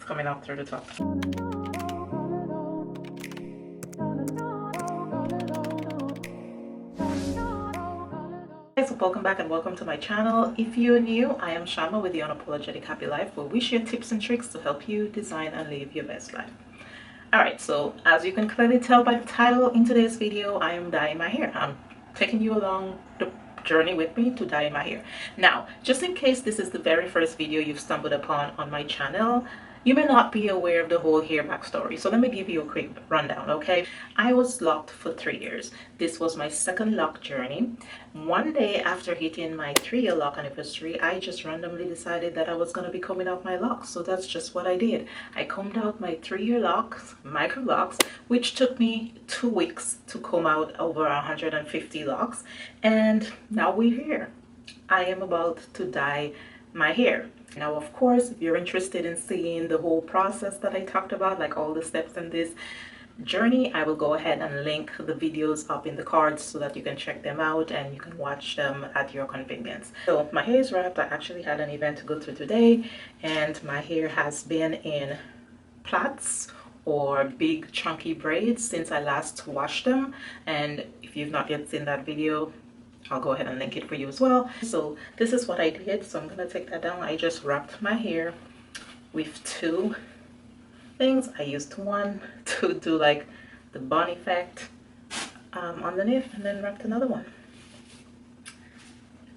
coming out through the top. So welcome back and welcome to my channel. If you're new, I am Shama with the Unapologetic Happy Life, where we share tips and tricks to help you design and live your best life. Alright, so as you can clearly tell by the title, in today's video I am dyeing my hair. I'm taking you along the journey with me to dye my hair. Now, just in case this is the very first video you've stumbled upon on my channel, you may not be aware of the whole hair backstory, so let me give you a quick rundown, okay? I was locked for 3 years. This was my second lock journey. One day after hitting my 3-year lock anniversary, I just randomly decided that I was going to be combing out my locks, so that's just what I did. I combed out my 3-year locks, micro locks, which took me 2 weeks to comb out over 150 locks, and now we're here. I am about to dye my hair. Now, of course, if you're interested in seeing the whole process that I talked about, like all the steps in this journey, I will go ahead and link the videos up in the cards so that you can check them out and you can watch them at your convenience. So my hair is wrapped. I actually had an event to go to today, and my hair has been in plaits or big chunky braids since I last washed them, and if you've not yet seen that video, I'll go ahead and link it for you as well. So this is what I did, so I'm gonna take that down. I just wrapped my hair with 2 things. I used one to do like the bun effect underneath, and then wrapped another one.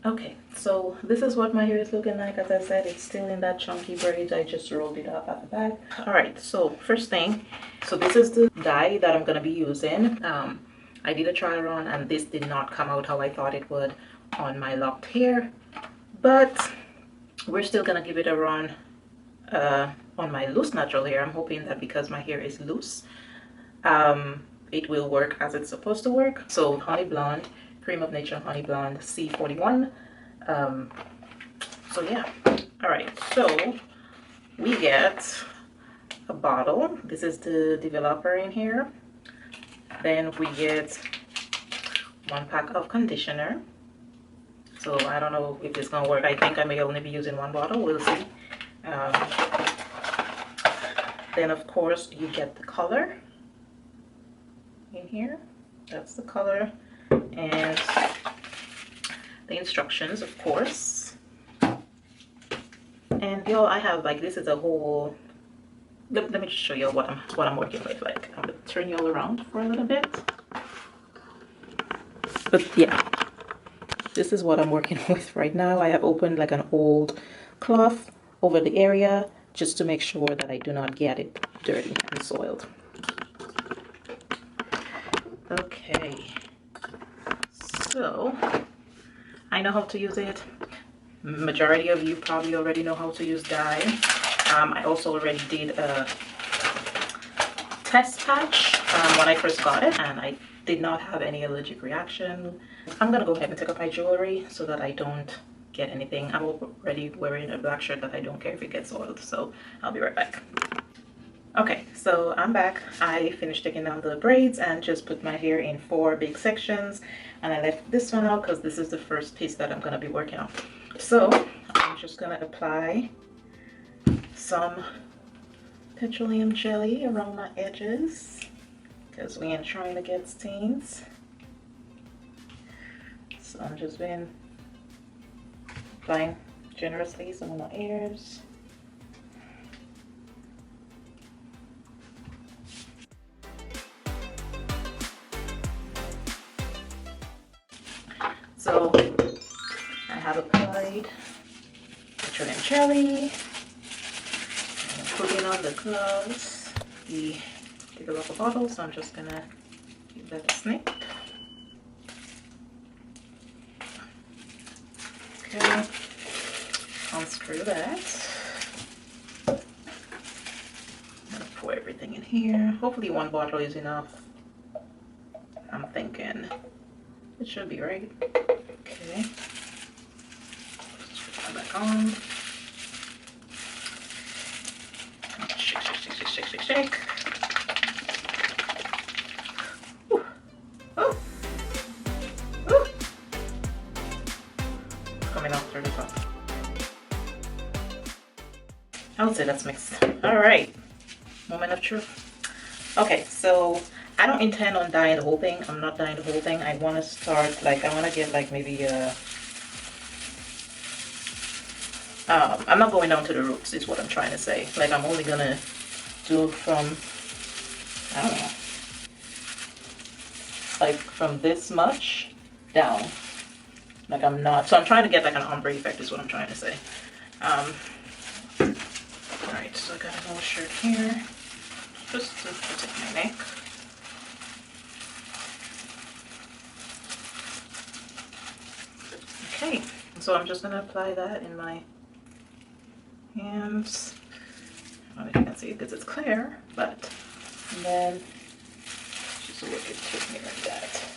Okay, so this is what my hair is looking like. As I said, it's still in that chunky braids. I just rolled it up at the back. All right, so first thing, so this is the dye that I'm gonna be using. I did a trial run and this did not come out how I thought it would on my locked hair, but we're still gonna give it a run on my loose natural hair. I'm hoping that because my hair is loose, it will work as it's supposed to work. So honey blonde, Cream of Nature honey blonde C41. So yeah, all right, so we get a bottle. This is the developer in here. Then we get 1 pack of conditioner. So I don't know if it's gonna work. I think I may only be using 1 bottle. We'll see. Then of course you get the color in here. That's the color, and the instructions, of course. And yo, I have like, this is a whole. Let me just show you what I'm working with. Like, I'm gonna turn you all around for a little bit. But yeah, this is what I'm working with right now. I have opened like an old cloth over the area just to make sure that I do not get it dirty and soiled. Okay, so I know how to use it. Majority of you probably already know how to use dye. I also already did a test patch when I first got it, and I did not have any allergic reaction. I'm gonna go ahead and take off my jewelry so that I don't get anything. I'm already wearing a black shirt that I don't care if it gets oiled, so I'll be right back. Okay, so I'm back. I finished taking down the braids and just put my hair in 4 big sections, and I left this one out because this is the first piece that I'm gonna be working on. So I'm just gonna apply some petroleum jelly around my edges because we ain't trying to get stains. So I'm just been applying generously some of my ears. So I have applied petroleum jelly. Putting on the gloves, the developer bottle, so I'm just gonna give that a snip. Okay, unscrew that. I'm gonna pour everything in here. Hopefully 1 bottle is enough. I'm thinking it should be, right? Okay, just put that back on. Shake. Ooh. Oh. Ooh. Coming out through the top. I would say that's mixed. All right, moment of truth. Okay, so I don't intend on dyeing the whole thing. I'm not dyeing the whole thing. I want to start, like, I want to get like maybe I'm not going down to the roots is what I'm trying to say. Like, I'm only gonna do from, I don't know, like from this much down. Like, I'm not, so I'm trying to get like an ombre effect is what I'm trying to say. Alright, so I got another shirt here just to protect my neck. Okay, so I'm just gonna apply that in my hands. I don't know if you can see it because it's clear, but and then just work it through me like that.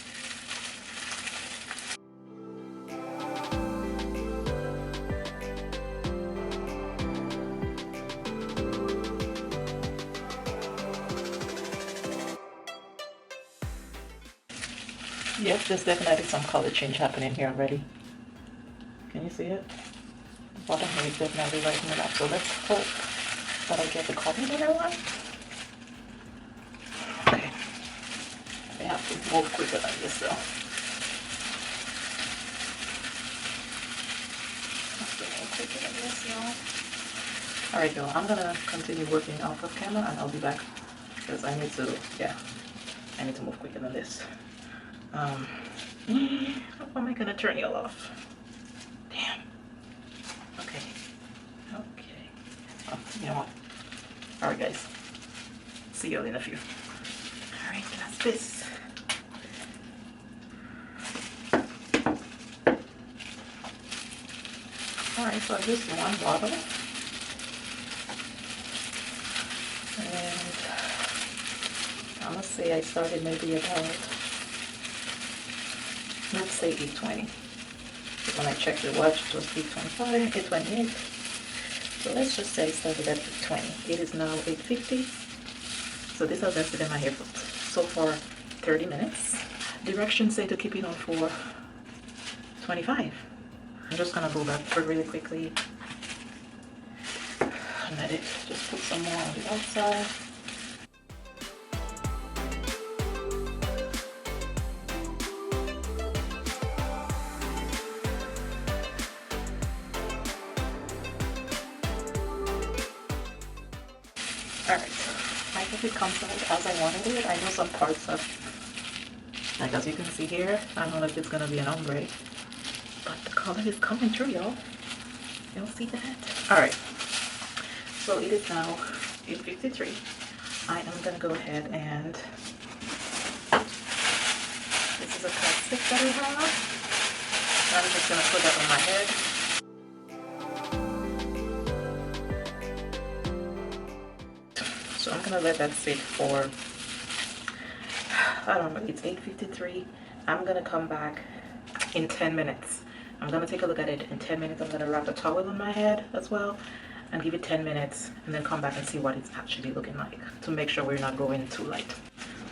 Yep, there's definitely some color change happening here already. Can you see it? The bottom here is definitely lightening up, so let's hope that I get the color that I want. Okay. I have to move quicker than this though. Alright y'all, I'm gonna continue working off of camera and I'll be back because I need to, yeah, I need to move quicker than this. How am I gonna turn y'all off? Damn. Okay. Okay. Oh, you know what? Alright guys. See y'all in a few. Alright, that's this. Alright, so I just one bottle. And I must say I started maybe about, let's say 8:20. When I checked the watch, it was 8:25, 8:28. So let's just say I started at 8:20. It is now 8:50. So this has been in my hair for so far 30 minutes. Directions say to keep it on for 25. I'm just gonna go back for really quickly and let it just put some more on the outside. Alright, I think it comes out as I wanted it. I know some parts of, like as you can see here, I don't know if it's gonna be an ombre, but the color is coming through, y'all. Y'all see that? Alright, so it is now 8:53. I am gonna go ahead and, this is a cut stick that I have. I'm just gonna put that on my head. So I'm gonna let that sit for, I don't know, it's 8:53. I'm gonna come back in 10 minutes. I'm gonna take a look at it in 10 minutes. I'm gonna wrap a towel on my head as well and give it 10 minutes and then come back and see what it's actually looking like to make sure we're not going too light.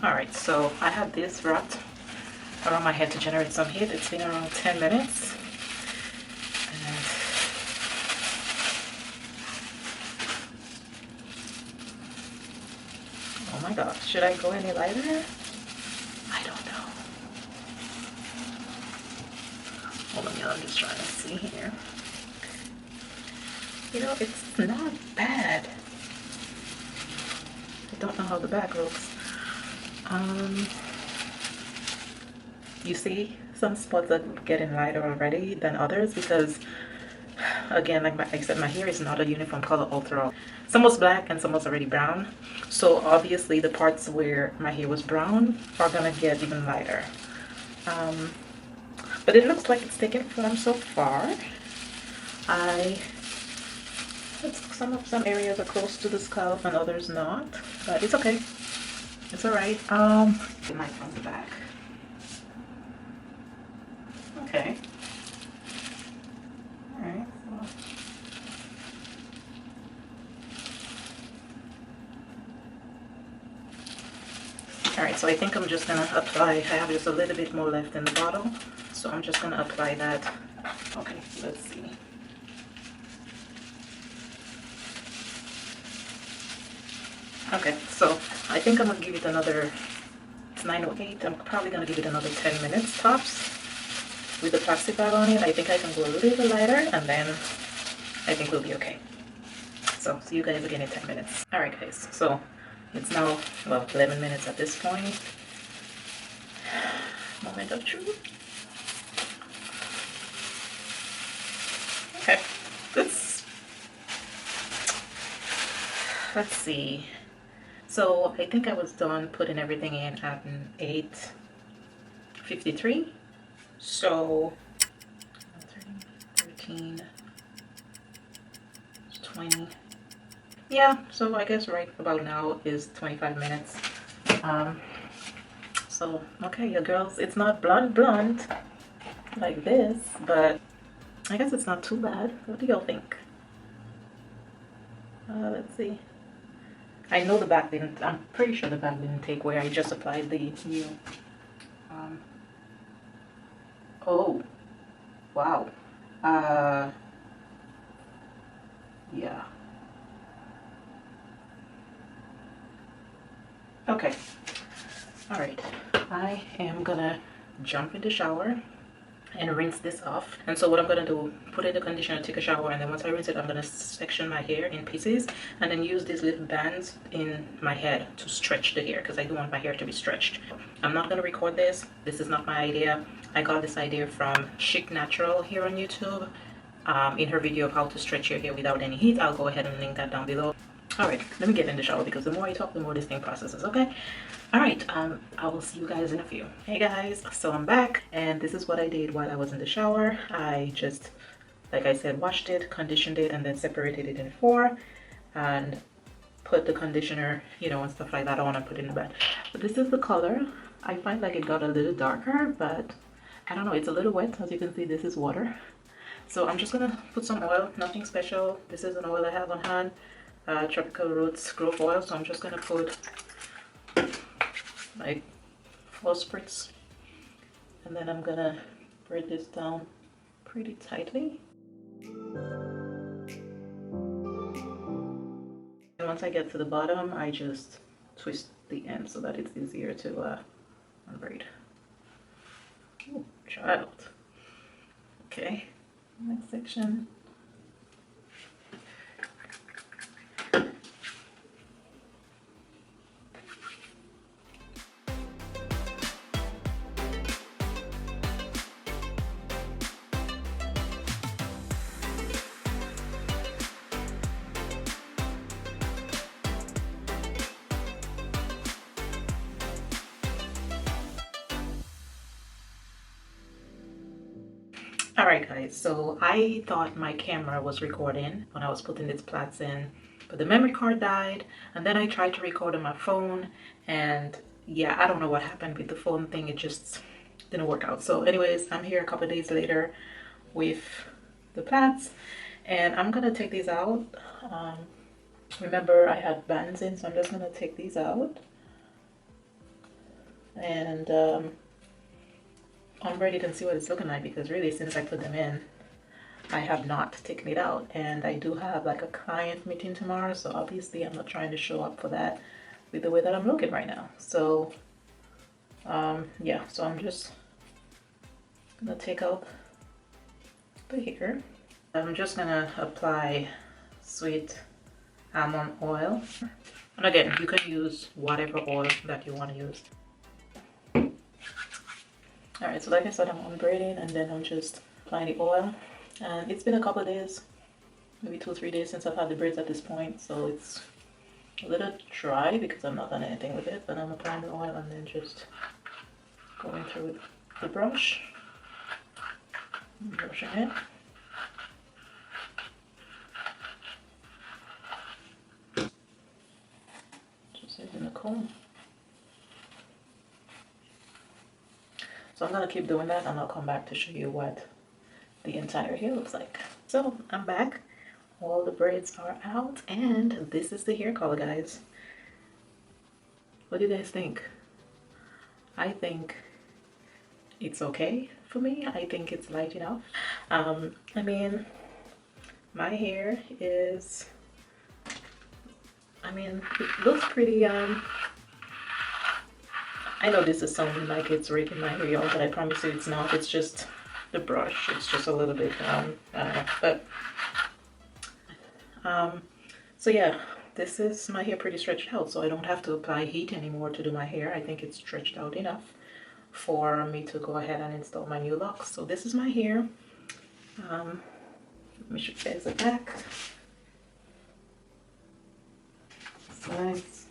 Alright, so I have this wrapped around my head to generate some heat. It's been around 10 minutes. And oh my gosh, should I go any lighter? I don't know. Hold on, y'all, I'm just trying to see here. You know, it's not bad. I don't know how the back looks. You see some spots that are getting lighter already than others because, again, like I said, my hair is not a uniform color all throughout. Some was black and some was already brown. So obviously the parts where my hair was brown are gonna get even lighter. But it looks like it's taking form so far. Some areas are close to the scalp and others not, but it's okay. It's alright. The knife from the back. Okay. Alright. Alright, so I think I'm just gonna apply, I have just a little bit more left in the bottle, so I'm just gonna apply that. Okay, let's see. Okay, so I think I'm gonna give it another, it's 9:08. I'm probably gonna give it another 10 minutes tops with the plastic bag on it. I think I can go a little lighter, and then I think we'll be okay. So see you guys again in 10 minutes. All right, guys, so it's now, well, 11 minutes at this point. Moment of truth. Okay, let's see. So I think I was done putting everything in at 8:53. So 13, 20. Yeah, so I guess right about now is 25 minutes. So okay, your girls, it's not blunt like this, but I guess it's not too bad. What do y'all think? Let's see. I know the back didn't, I'm pretty sure the back didn't take where I just applied the new, oh, wow. Yeah. Okay. All right. I am gonna jump in the shower and rinse this off. And so what I'm gonna do, put in the conditioner, take a shower, and then once I rinse it, I'm gonna section my hair in pieces and then use these little bands in my head to stretch the hair, because I do want my hair to be stretched. I'm not gonna record this. This is not my idea. I got this idea from Chic Natural here on YouTube. In her video of how to stretch your hair without any heat. I'll go ahead and link that down below. All right, let me get in the shower, because the more I talk, the more this thing processes, okay? All right, I will see you guys in a few. Hey guys, so I'm back, and this is what I did while I was in the shower. I just, like I said, washed it, conditioned it, and then separated it in four, and put the conditioner, you know, and stuff like that on and put it in the bed. But this is the color. I find like it got a little darker, but I don't know, it's a little wet. As you can see, this is water. So I'm just gonna put some oil, nothing special. This is an oil I have on hand, Tropical Roots Growth Oil. So I'm just gonna put like 4 spritz, and then I'm gonna braid this down pretty tightly. And once I get to the bottom, I just twist the end so that it's easier to unbraid. Oh, child. Okay, next section. Alright guys, so I thought my camera was recording when I was putting these plaits in, but the memory card died, and then I tried to record on my phone, and yeah, I don't know what happened with the phone thing. It just didn't work out. So anyways, I'm here a couple days later with the plaits, and I'm gonna take these out. Remember I had bands in, so I'm just gonna take these out, and unbraid it and see what it's looking like, because really since I put them in, I have not taken it out, and I do have like a client meeting tomorrow, so obviously I'm not trying to show up for that with the way that I'm looking right now. So yeah, so I'm just gonna take out the hair. I'm just gonna apply sweet almond oil, and again, you can use whatever oil that you want to use. Alright, so like I said, I'm unbraiding, and then I'm just applying the oil. And it's been a couple of days, maybe 2 or 3 days since I've had the braids at this point, so it's a little dry because I'm not done anything with it, but I'm applying the oil and then just going through with the brush, brushing it. Just using a comb. So I'm gonna keep doing that, and I'll come back to show you what the entire hair looks like. So I'm back. All the braids are out, and this is the hair color, guys. What do you guys think? I think it's okay for me. I think it's light enough. I mean, my hair is I mean, it looks pretty, I know this is sounding like it's raking my hair out, but I promise you it's not. It's just the brush. It's just a little bit, I don't know, but, so yeah, this is my hair pretty stretched out, so I don't have to apply heat anymore to do my hair. I think it's stretched out enough for me to go ahead and install my new locks. So this is my hair. Let me show you guys the back. Sides,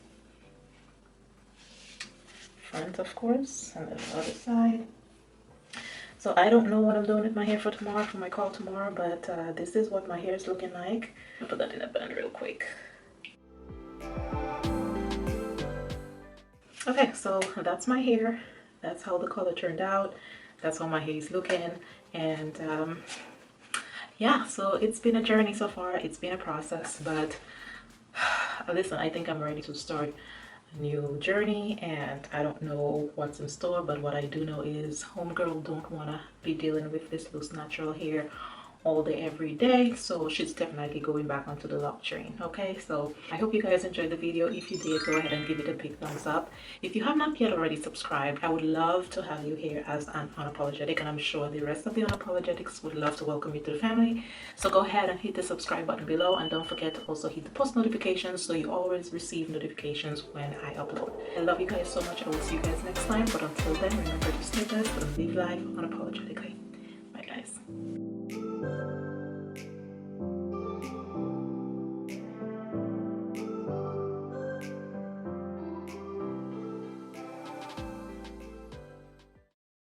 front of course, and then the other side. So I don't know what I'm doing with my hair for tomorrow, for my call tomorrow, but this is what my hair is looking like. I'll put that in a bun real quick. Okay, so that's my hair. That's how the color turned out. That's how my hair is looking. And yeah, so it's been a journey so far. It's been a process, but listen, I think I'm ready to start a new journey, and I don't know what's in store, but what I do know is homegirl don't want to be dealing with this loose natural hair all day every day, so she's definitely going back onto the lock train. Okay, so I hope you guys enjoyed the video. If you did, go ahead and give it a big thumbs up. If you have not yet already subscribed, I would love to have you here as an unapologetic, and I'm sure the rest of the unapologetics would love to welcome you to the family. So go ahead and hit the subscribe button below, and don't forget to also hit the post notifications so you always receive notifications when I upload. I love you guys so much. I will see you guys next time, but until then, remember to stay blessed and live life unapologetically. Bye guys.